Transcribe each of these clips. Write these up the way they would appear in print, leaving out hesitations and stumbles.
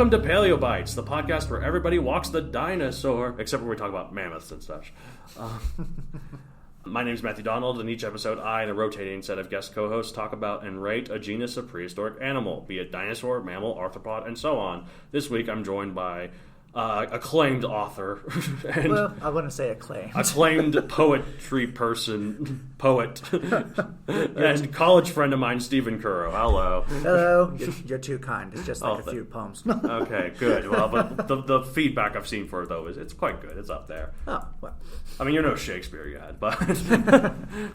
Welcome to Paleobites, the podcast where everybody walks the dinosaur, except when we talk about mammoths and such. My name is Matthew Donald, and each episode I and a rotating set of guest co-hosts talk about and rate a genus of prehistoric animal, be it dinosaur, mammal, arthropod, and so on. This week I'm joined by acclaimed author and well, I wouldn't say acclaimed. Acclaimed poetry person, poet, and college friend of mine, Stephen Curro. Hello. Hello. You're too kind. It's just like a few poems. Okay, good. Well, but the feedback I've seen for it, though, is it's quite good. It's up there. Oh, well. I mean, you're no Shakespeare yet, but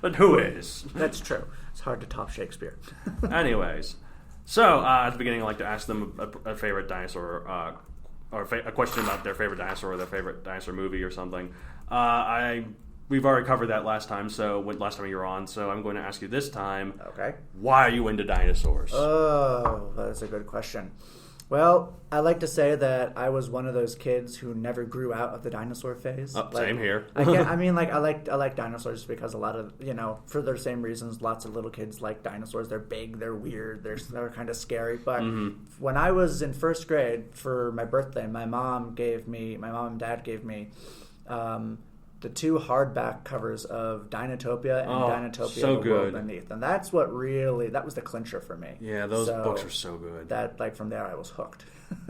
but who is? That's true. It's hard to top Shakespeare. Anyways, so at the beginning, I like to ask them a favorite dinosaur or a question about their favorite dinosaur or their favorite dinosaur movie or something. We've already covered that last time, last time you were on, so I'm going to ask you this time. Okay. Why are you into dinosaurs? Oh, that's a good question. Well, I like to say that I was one of those kids who never grew out of the dinosaur phase. Same here. I like dinosaurs because a lot of, for the same reasons, lots of little kids like dinosaurs. They're big, they're weird, they're kind of scary. But when I was in first grade for my birthday, my mom and dad gave me the two hardback covers of Dinotopia and Dinotopia so the World good. Beneath. And that was the clincher for me. Yeah, those books are so good. That, from there, I was hooked.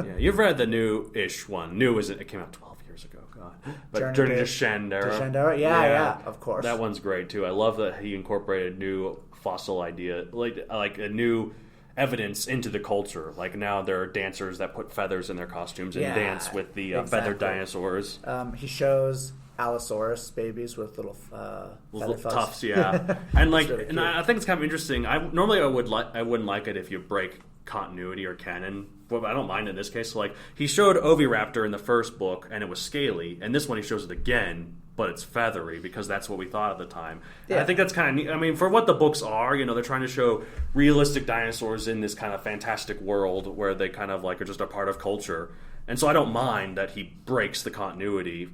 Yeah, you've read the new-ish one. New is it came out 12 years ago, God. But Journey to Shandera. Yeah, of course. That one's great, too. I love that he incorporated new fossil idea, like a new evidence into the culture. Like now there are dancers that put feathers in their costumes and dance with the feathered dinosaurs. He shows Allosaurus babies with little tufts, yeah. And really and I think it's kind of interesting. I wouldn't like it if you break continuity or canon, but I don't mind in this case. Like he showed Oviraptor in the first book and it was scaly, and this one he shows it again, but it's feathery because that's what we thought at the time. Yeah. And I think that's kind of neat. I mean, for what the books are, they're trying to show realistic dinosaurs in this kind of fantastic world where they kind of like are just a part of culture. And so I don't mind that he breaks the continuity.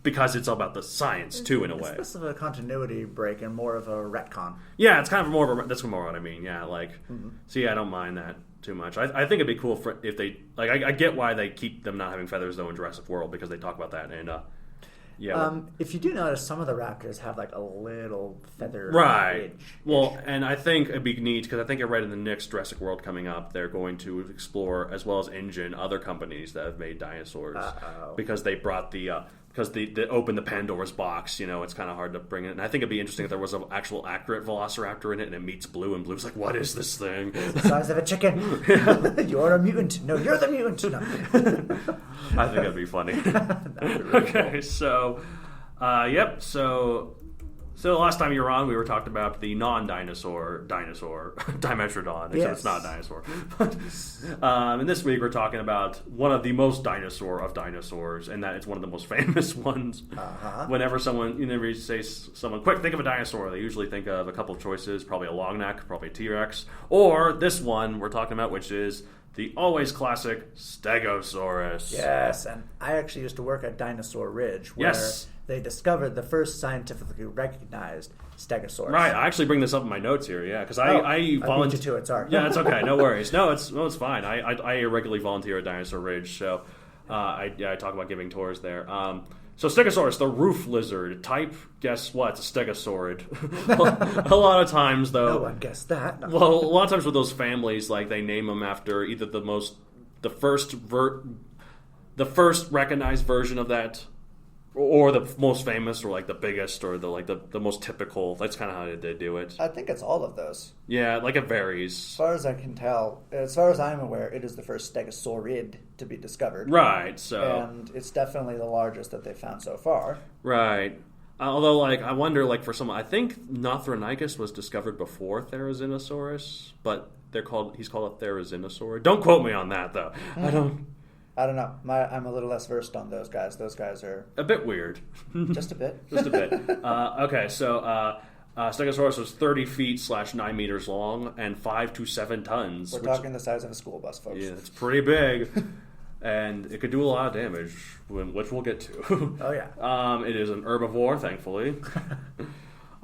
Because it's all about the science too, in a way. It's less of a continuity break and more of a retcon. Yeah, it's kind of more of that's more what I mean. Yeah, so yeah, I don't mind that too much. I think it'd be cool if they I get why they keep them not having feathers though in Jurassic World because they talk about that and if you do notice, some of the raptors have like a little feather right. ridge. Well, and I think it'd be neat because I think I read in the next Jurassic World coming up, they're going to explore as well as InGen other companies that have made dinosaurs because they brought because they opened the Pandora's box. It's kind of hard to bring it. And I think it'd be interesting if there was an actual accurate Velociraptor in it and it meets Blue and Blue's like, what is this thing? It's the size of a chicken. You're a mutant. No, you're the mutant. No. I think that'd be funny. That'd be really okay, cool. So the last time you were on, we were talking about the non-dinosaur dinosaur, Dimetrodon, except it's not a dinosaur. And this week we're talking about one of the most dinosaur of dinosaurs, and that it's one of the most famous ones. Whenever you say someone, quick, think of a dinosaur, they usually think of a couple of choices, probably a long neck, probably a T-Rex, or this one we're talking about, which is the always classic Stegosaurus. Yes, and I actually used to work at Dinosaur Ridge, where they discovered the first scientifically recognized Stegosaurus. Right, I actually bring this up in my notes here, because I beat you to it, sorry. Yeah, it's okay, no worries. No, it's fine. I regularly volunteer at Dinosaur Ridge, so I talk about giving tours there. So Stegosaurus, the roof lizard type, guess what? It's a stegosaurid. A lot of times, though... No one guessed that. No. Well, a lot of times with those families, they name them after either the first recognized version of that, or the most famous, or the biggest, or the most typical. That's kind of how they do it. I think it's all of those. Yeah, it varies. As far as I can tell, as far as I'm aware, it is the first stegosaurid to be discovered. Right, so... And it's definitely the largest that they've found so far. Right. Although, I wonder, for someone... I think Nothronychus was discovered before Therizinosaurus, but he's called a Therizinosaur. Don't quote me on that, though. I don't know. I'm a little less versed on those guys. Those guys are... a bit weird. Just a bit. Just a bit. Okay, so Stegosaurus was 30 feet / 9 meters long and 5 to 7 tons. We're talking the size of a school bus, folks. Yeah, it's pretty big. And it could do a lot of damage, which we'll get to. Oh, yeah. It is an herbivore, thankfully.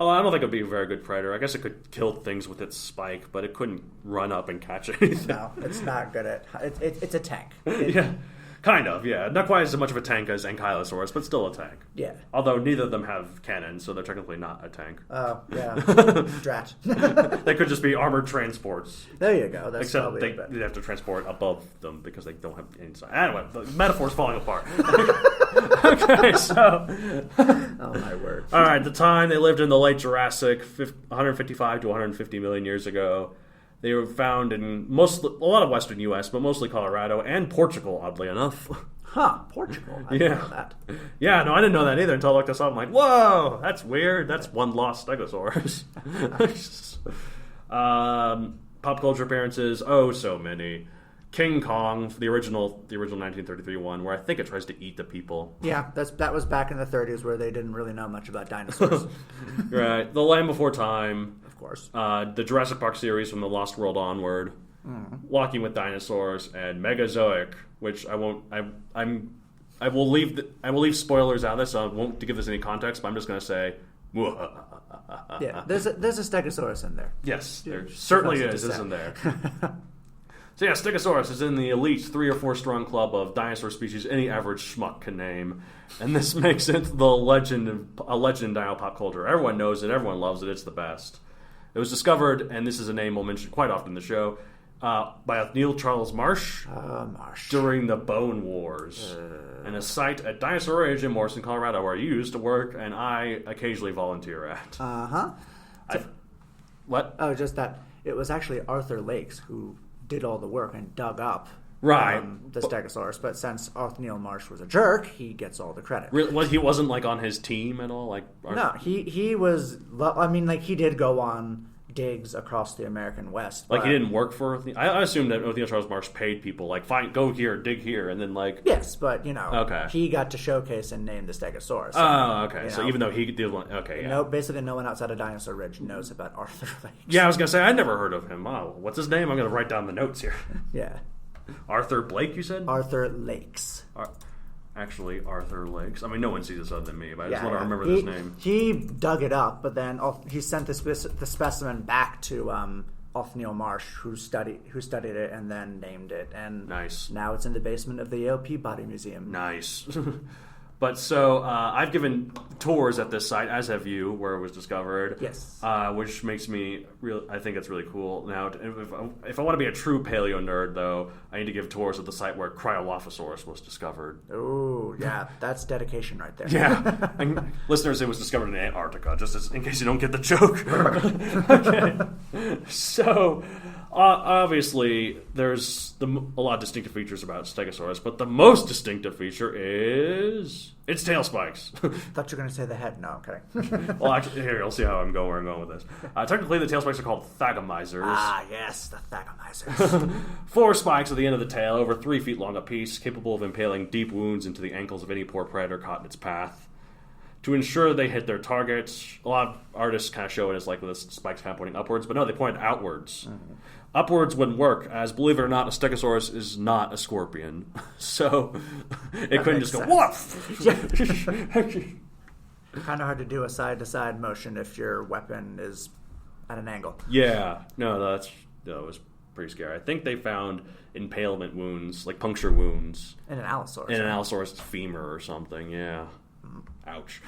Although I don't think it would be a very good predator. I guess it could kill things with its spike, but it couldn't run up and catch anything. No, it's not good at... It's a tank. Yeah. Kind of, yeah. Not quite as much of a tank as Ankylosaurus, but still a tank. Yeah. Although neither of them have cannons, so they're technically not a tank. Oh, yeah. Drat. They could just be armored transports. There you go. That's Except probably they have to transport above them because they don't have inside. Anyway, the metaphor's falling apart. Okay, so... Oh, my word. All right, the time they lived in the late Jurassic, 155 to 150 million years ago. They were found in a lot of western U.S., but mostly Colorado and Portugal, oddly enough. Huh, Portugal. I didn't know that. Yeah, no, I didn't know that either until I looked this up. I'm like, whoa, that's weird. That's one lost Stegosaurus. Pop culture appearances, oh, so many. King Kong, the original 1933 one, where I think it tries to eat the people. Yeah, that was back in the 30s where they didn't really know much about dinosaurs. Right. The Land Before Time. Of course. The Jurassic Park series from the Lost World onward. Walking with Dinosaurs and Megazoic, which I won't. I will leave spoilers out of this, so I won't give this any context. But I'm just going to say, yeah, there's a Stegosaurus in there. Yes, there certainly is, isn't there? So yeah, Stegosaurus is in the elite 3 or 4 strong club of dinosaur species any average schmuck can name, and this makes it a legend in dino pop culture. Everyone knows it, everyone loves it, it's the best. It was discovered, and this is a name we'll mention quite often in the show, by Neil Charles Marsh during the Bone Wars, and a site at Dinosaur Ridge in Morrison, Colorado, where I used to work and I occasionally volunteer at. What? Oh, just that it was actually Arthur Lakes who did all the work and dug up the Stegosaurus, but since Neil Marsh was a jerk, he gets all the credit. Really? Well, he wasn't like on his team at all. Like no, he was. I mean, like he did go on digs across the American West. Like he didn't work for. I assumed that Neil Charles Marsh paid people like, fine, go here, dig here, and then like. Yes, but he got to showcase and name the Stegosaurus. Oh, okay. So even though he did one, okay, yeah. No, basically no one outside of Dinosaur Ridge knows about Arthur Lakes. Yeah, I was gonna say I never heard of him. Oh, what's his name? I'm gonna write down the notes here. Yeah. Arthur Blake, you said? Arthur Lakes. Actually, Arthur Lakes. I mean, no one sees this other than me, but I just want to remember this name. He dug it up, but then he sent the specimen back to Neil Marsh, who studied it and then named it. And nice. Now it's in the basement of the AOP Body Museum. Nice. But so I've given tours at this site, as have you, where it was discovered. Yes. Which makes me I think it's really cool. Now, if I want to be a true paleo nerd, though, I need to give tours at the site where Cryolophosaurus was discovered. Oh, yeah, that's dedication right there. Yeah. And listeners, it was discovered in Antarctica, just in case you don't get the joke. Okay. So. Obviously, there's a lot of distinctive features about Stegosaurus, but the most distinctive feature is its tail spikes. Thought you were going to say the head. No, okay. Well, actually, here, you'll see where I'm going with this. Technically, the tail spikes are called thagomizers. Ah, yes, the thagomizers. 4 spikes at the end of the tail, over 3 feet long apiece, capable of impaling deep wounds into the ankles of any poor predator caught in its path. To ensure they hit their targets, a lot of artists kind of show it as like the spikes kind of pointing upwards, but no, they point outwards. Mm-hmm. Upwards wouldn't work, as believe it or not, a Stegosaurus is not a scorpion. So it couldn't just go, woof! Kind of hard to do a side-to-side motion if your weapon is at an angle. Yeah. No, that was pretty scary. I think they found impalement wounds, like puncture wounds. In an Allosaurus. In an Allosaurus femur or something, yeah. Ouch.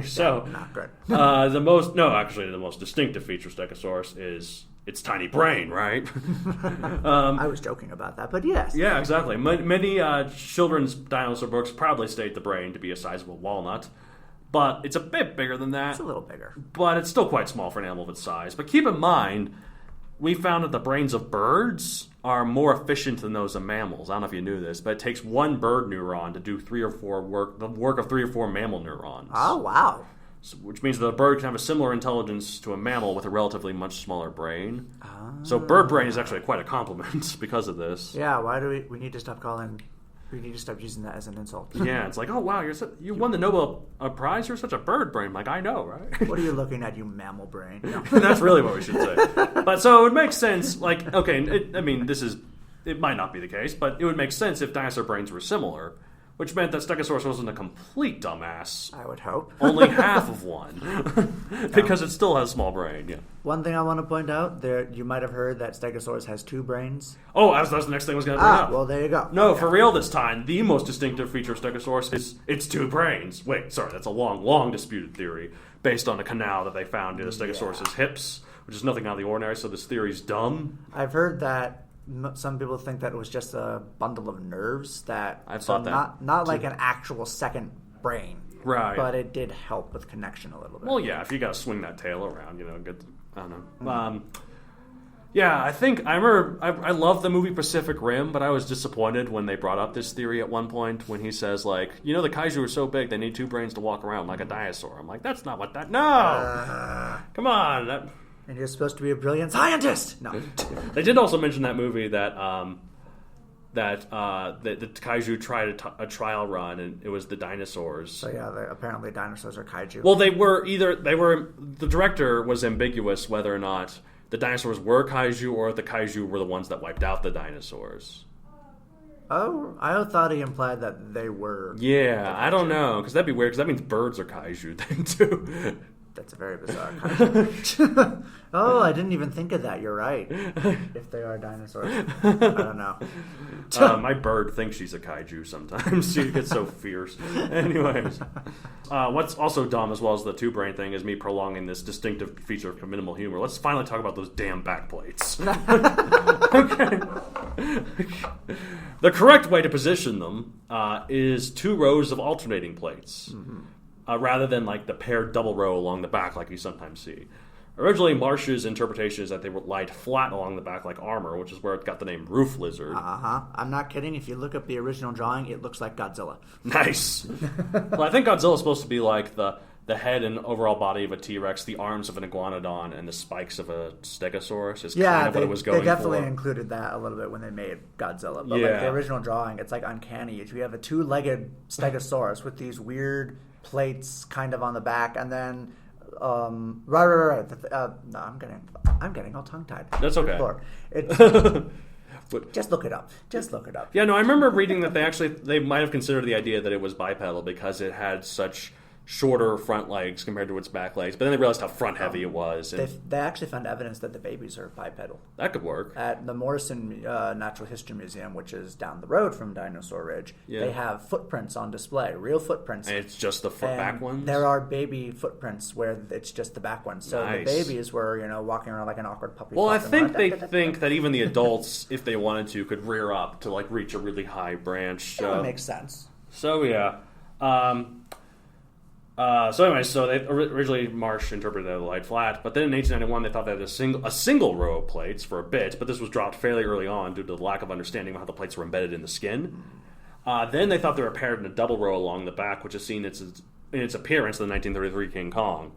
So, not good. The most distinctive feature of Stegosaurus is its tiny brain, right? I was joking about that, but yes. Yeah, exactly. Many children's dinosaur books proudly state the brain to be a sizable walnut, but it's a bit bigger than that. It's a little bigger. But it's still quite small for an animal of its size. But keep in mind, we found that the brains of birds are more efficient than those of mammals. I don't know if you knew this, but it takes 1 bird neuron to do the work of 3 or 4 mammal neurons. Oh, wow. So, which means that a bird can have a similar intelligence to a mammal with a relatively much smaller brain. So bird brain is actually quite a compliment because of this. Yeah, why do we need to stop using that as an insult. Yeah, it's like, oh wow, you won the Nobel Prize. You're such a bird brain. I'm like, I know, right? What are you looking at, you mammal brain? No. That's really what we should say. But so it would make sense. Like, okay, it might not be the case, but it would make sense if dinosaur brains were similar. which meant that Stegosaurus wasn't a complete dumbass. I would hope. Only half of one. Because it still has a small brain, yeah. One thing I want to point out, there you might have heard that Stegosaurus has 2 brains. Oh, that's the next thing I was going to bring up. Well, there you go. No, for real this time, the most distinctive feature of Stegosaurus is its 2 brains. Wait, sorry, that's a long disputed theory based on a canal that they found near the Stegosaurus's hips, which is nothing out of the ordinary, so this theory's dumb. I've heard that some people think that it was just a bundle of nerves that... I thought that. Not like an actual second brain. Right. But it did help with connection a little bit. Well, yeah, if you got to swing that tail around, get... I don't know. Yeah, I think... I remember... I love the movie Pacific Rim, but I was disappointed when they brought up this theory at one point when he says, like, the kaiju are so big, they need 2 brains to walk around like a dinosaur. I'm like, that's not what that... No! Come on! And you're supposed to be a brilliant scientist. No. They did also mention that movie that the kaiju tried a trial run, and it was the dinosaurs. So yeah, apparently dinosaurs are kaiju. Well, the director was ambiguous whether or not the dinosaurs were kaiju or if the kaiju were the ones that wiped out the dinosaurs. Oh, I thought he implied that they were. Yeah, I don't know, because that'd be weird, because that means birds are kaiju then too. That's a very bizarre kaiju. Oh, I didn't even think of that. You're right. If they are dinosaurs. I don't know. My bird thinks she's a kaiju sometimes. She gets so fierce. Anyways. What's also dumb, as well as the 2-brain thing, is me prolonging this distinctive feature of minimal humor. Let's finally talk about those damn back plates. Okay. The correct way to position them is 2 rows of alternating plates. Mm-hmm. Rather than like the paired double row along the back like you sometimes see. Originally, Marsh's interpretation is that they were laid flat along the back like armor, which is where it got the name roof lizard. I'm not kidding. If you look up the original drawing, it looks like Godzilla. Nice. Well, I think Godzilla's supposed to be like the head and overall body of a T-Rex, the arms of an iguanodon, and the spikes of a Stegosaurus is kind of what it was going for. They definitely included that a little bit when they made Godzilla. But like the original drawing, it's like uncanny. You have a 2-legged Stegosaurus with these weird plates kind of on the back, and then right. No, I'm getting all tongue-tied. That's okay. Just look it up. Yeah, no, I remember reading that they might have considered the idea that it was bipedal because it had such shorter front legs compared to its back legs, but then they realized how front heavy it was. And they actually found evidence that the babies are bipedal. That could work. At the Morrison Natural History Museum, which is down the road from Dinosaur Ridge, they have footprints on display, real footprints. And it's just the back ones? There are baby footprints where it's just the back ones. So nice. The babies were, walking around like an awkward puppy. Well, I think they think that even the adults, if they wanted to, could rear up to like reach a really high branch. That makes sense. So yeah. They originally Marsh interpreted it laid flat, but then in 1891 they thought they had a single row of plates for a bit, but this was dropped fairly early on due to the lack of understanding of how the plates were embedded in the skin. Then they thought they were paired in a double row along the back, which has seen in its appearance in the 1933 King Kong.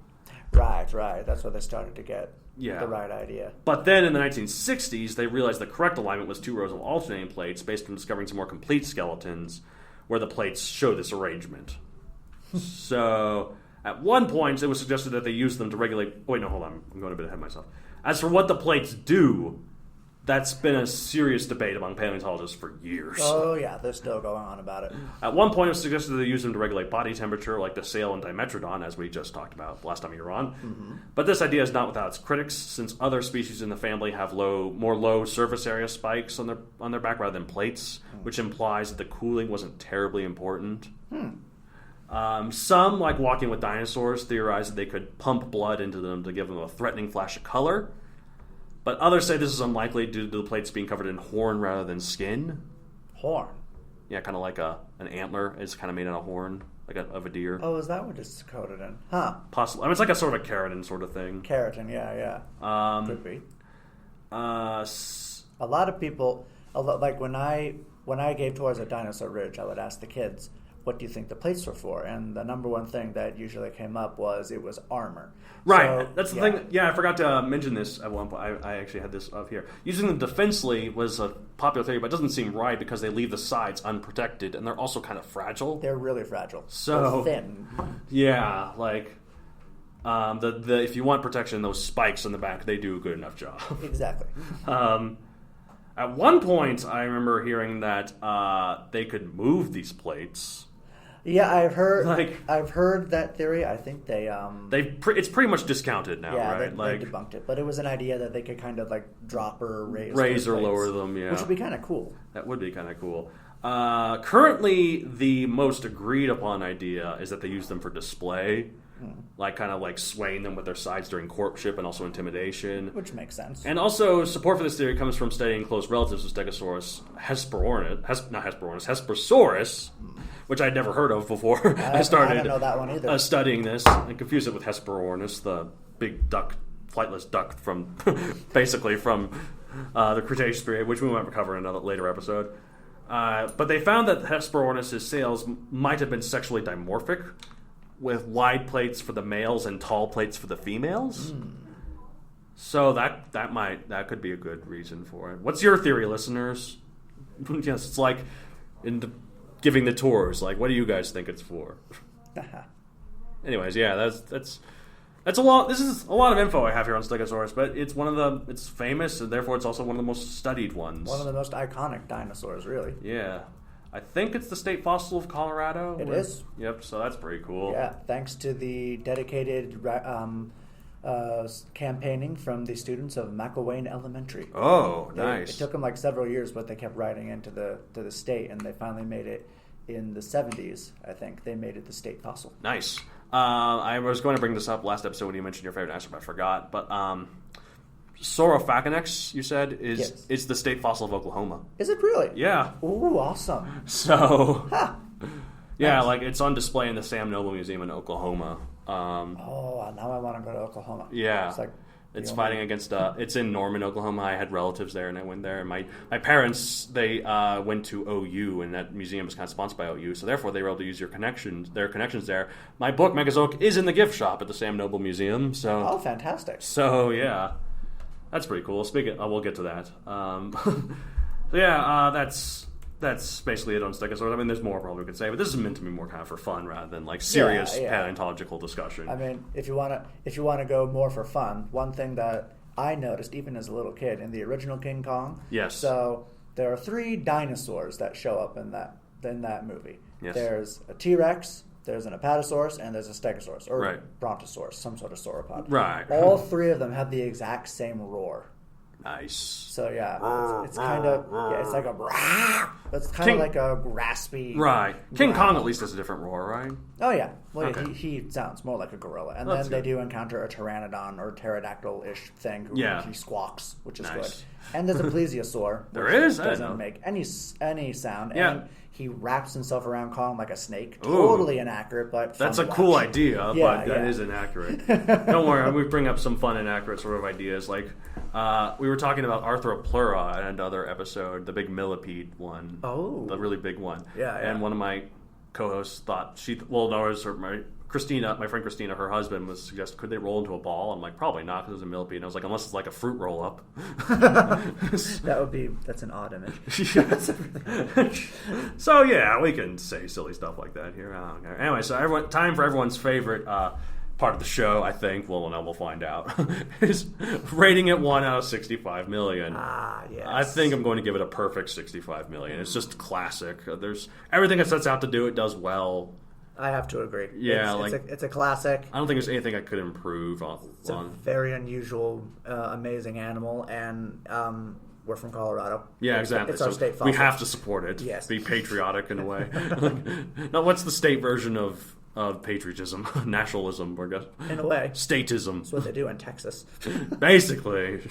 Right. That's where they started to get the right idea. But then in the 1960s, they realized the correct alignment was 2 rows of alternating plates based on discovering some more complete skeletons where the plates show this arrangement. So, at one point, it was suggested that they use them to regulate... Wait, no, hold on. I'm going a bit ahead of myself. As for what the plates do, that's been a serious debate among paleontologists for years. Oh, yeah, they're still going on about it. At one point, it was suggested that they use them to regulate body temperature, like the sail and Dimetrodon, as we just talked about last time you were on. Mm-hmm. But this idea is not without its critics, since other species in the family have more low surface area spikes on their back rather than plates, which implies that the cooling wasn't terribly important. Some, like Walking with Dinosaurs, theorize that they could pump blood into them to give them a threatening flash of color. But others say this is unlikely due to the plates being covered in horn rather than skin. Horn? Yeah, kind of like an antler is kind of made on a horn, like of a deer. Oh, is that what it's coated in? Huh. Possibly. I mean, it's like a sort of a keratin sort of thing. Keratin, yeah. Could be. A lot of people, like when I gave tours at Dinosaur Ridge, I would ask the kids, what do you think the plates were for? And the number one thing that usually came up was it was armor. Right. So, that's the thing. Yeah, I forgot to mention this at one point. I actually had this up here. Using them defensively was a popular theory, but it doesn't seem right because they leave the sides unprotected, and they're also kind of fragile. They're really fragile. So they're thin. Yeah, like if you want protection, those spikes on the back, they do a good enough job. Exactly. At one point, I remember hearing that they could move these plates. Yeah, I've heard that theory. I think it's pretty much discounted now, right? They debunked it, but it was an idea that they could kind of like drop or raise or lower them, yeah, which would be kind of cool. That would be kind of cool. Currently, the most agreed upon idea is that they use them for display, like kind of like swaying them with their sides during courtship and also intimidation, which makes sense. And also, support for this theory comes from studying close relatives of Stegosaurus, Hesperosaurus, which I'd never heard of before. I started don't know that one either. Studying this and confused it with Hesperornis, the big duck, flightless duck from basically from the Cretaceous period, which we might cover in another later episode. But they found that Hesperornis' scales might have been sexually dimorphic, with wide plates for the males and tall plates for the females. So that could be a good reason for it. What's your theory, listeners? Yes, it's like giving the tours. Like, what do you guys think it's for? Anyways, yeah, that's a lot. This is a lot of info I have here on Stegosaurus, but it's famous, and therefore it's also one of the most studied ones. One of the most iconic dinosaurs, really. Yeah. I think it's the state fossil of Colorado. It is. Yep, so that's pretty cool. Yeah, thanks to the dedicated campaigning from the students of McElwain Elementary. Oh, nice. It took them like several years, but they kept writing into the state, and they finally made it in the 70s, I think. They made it the state fossil. Nice. I was going to bring this up last episode when you mentioned your favorite dinosaur, but I forgot. But Saurophaconex, you said, is the state fossil of Oklahoma. Is it really? Yeah. Ooh, awesome. So, yeah, nice. Like it's on display in the Sam Noble Museum in Oklahoma. Now I want to go to Oklahoma. Yeah. It's fighting against. It's in Norman, Oklahoma. I had relatives there, and I went there. And my parents, they went to OU, and that museum is kind of sponsored by OU, so therefore they were able to use their connections there. My book Megazoic is in the gift shop at the Sam Noble Museum. So fantastic. So yeah, that's pretty cool. We'll get to that. So yeah, that's basically it on Stegosaurus. I mean, there's more probably we could say, but this is meant to be more kind of for fun rather than like serious paleontological discussion. I mean, if you want to go more for fun, one thing that I noticed even as a little kid in the original King Kong. Yes. So there are 3 dinosaurs that show up in that movie. Yes. There's a T-Rex, there's an Apatosaurus, and there's a Stegosaurus or Brontosaurus, some sort of sauropod. Right. All 3 of them have the exact same roar. Nice. So yeah, it's kind of it's like it's kind of like a raspy. Right. King Kong at least has a different roar, right? Oh yeah. Well, okay. he sounds more like a gorilla, and That's then good. they do encounter a pteranodon or pterodactyl-ish thing who he squawks, which is Nice. good. And there's a plesiosaur. There is? I didn't doesn't know. make any sound. Yeah. And he wraps himself around Kong like a snake. Ooh. Totally inaccurate, but fun That's to a cool watch. idea, but that yeah. is inaccurate. Don't worry, we bring up some fun inaccurate sort of ideas. Like we were talking about Arthropleura in another episode, the big millipede one. Oh. The really big one. Yeah. And one of my co-hosts thought my friend Christina, her husband was suggesting, could they roll into a ball? I'm like, probably not, because it was a millipede. And I was like, unless it's like a fruit roll up. That's an odd image. So yeah, we can say silly stuff like that here. I don't care. Anyway, so time for everyone's favorite part of the show, I think. Well, now we'll find out. Is rating it 1 out of 65 million. Yes. I think I'm going to give it a perfect 65 million. It's just classic. There's everything it sets out to do. It does well. I have to agree. Yeah, it's a classic. I don't think there's anything I could improve on. It's a very unusual, amazing animal, and we're from Colorado. Yeah, exactly. It's our state fossil. We have to support it. Yes. Be patriotic in a way. Now, what's the state version of patriotism? Nationalism, I guess. In a way. Statism. That's what they do in Texas. Basically.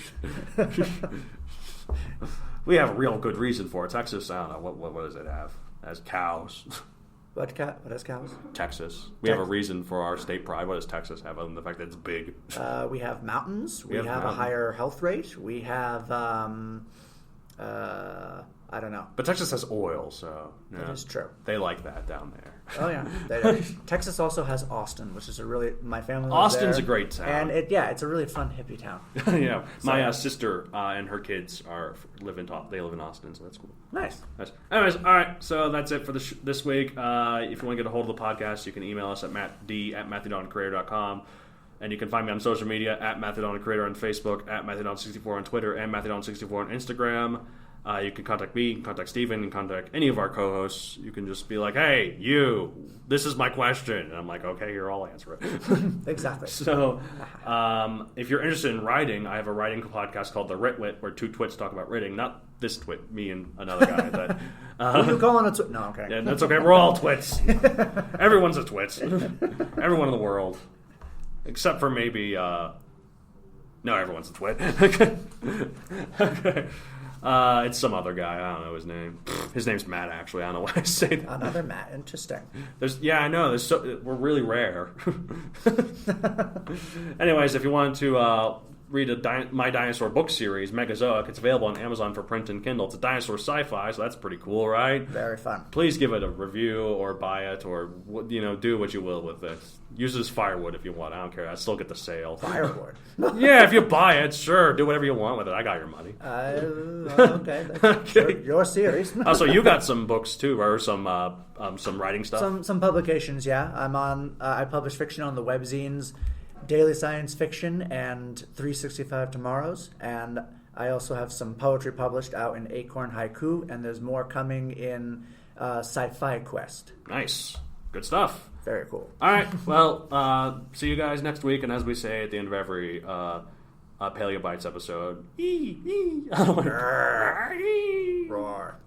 We have a real good reason for it. Texas, I don't know, what does it have? It has cows. What has cows? Texas. We have a reason for our state pride. What does Texas have other than the fact that it's big? We have mountains. We have a mountains. higher health rate. We have, I don't know. But Texas has oil, so yeah, That is true. they like that down there. Oh yeah, they do. Texas also has Austin, which is my family lives Austin's there. a great town. And it's a really fun hippie town. Yeah, my sister and her kids live in Austin, so that's cool. Nice. Anyways, all right, so that's it for this week. If you want to get a hold of the podcast, you can email us at mattd@matthewdoncreator.com. And you can find me on social media at Matthewdoncreator on Facebook, at Matthewdon64 on Twitter, and Matthewdon64 on Instagram. You can contact me, you can contact Stephen, you can contact any of our co-hosts. You can just be like, hey, you, this is my question. And I'm like, okay, here, I'll answer it. Exactly. So if you're interested in writing, I have a writing podcast called The Writ Wit, where two twits talk about writing. Not this twit, me and another guy. That, Who you calling a twit? No, okay. Yeah, that's okay. We're all twits. Everyone's a twit. Everyone in the world. Except for maybe... no, everyone's a twit. Okay. It's some other guy. I don't know his name. His name's Matt, actually. I don't know why I say that. Another Matt. Interesting. I know. We're really rare. Anyways, if you want to read My Dinosaur book series, Megazoic, it's available on Amazon for print and Kindle. It's a dinosaur sci-fi, so that's pretty cool, right? Very fun. Please give it a review or buy it or, do what you will with it. Use it as firewood if you want. I don't care. I still get the sale. Firewood? Yeah, if you buy it, sure. Do whatever you want with it. I got your money. Okay. Okay. Your series. So you got some books too, or some writing stuff? Some publications, yeah. I publish fiction on the webzines Daily Science Fiction and 365 Tomorrows, and I also have some poetry published out in Acorn Haiku, and there's more coming in Sci-Fi Quest. Nice. Good stuff. Very cool. All right. Well, see you guys next week, and as we say at the end of every Paleobites episode, Roar.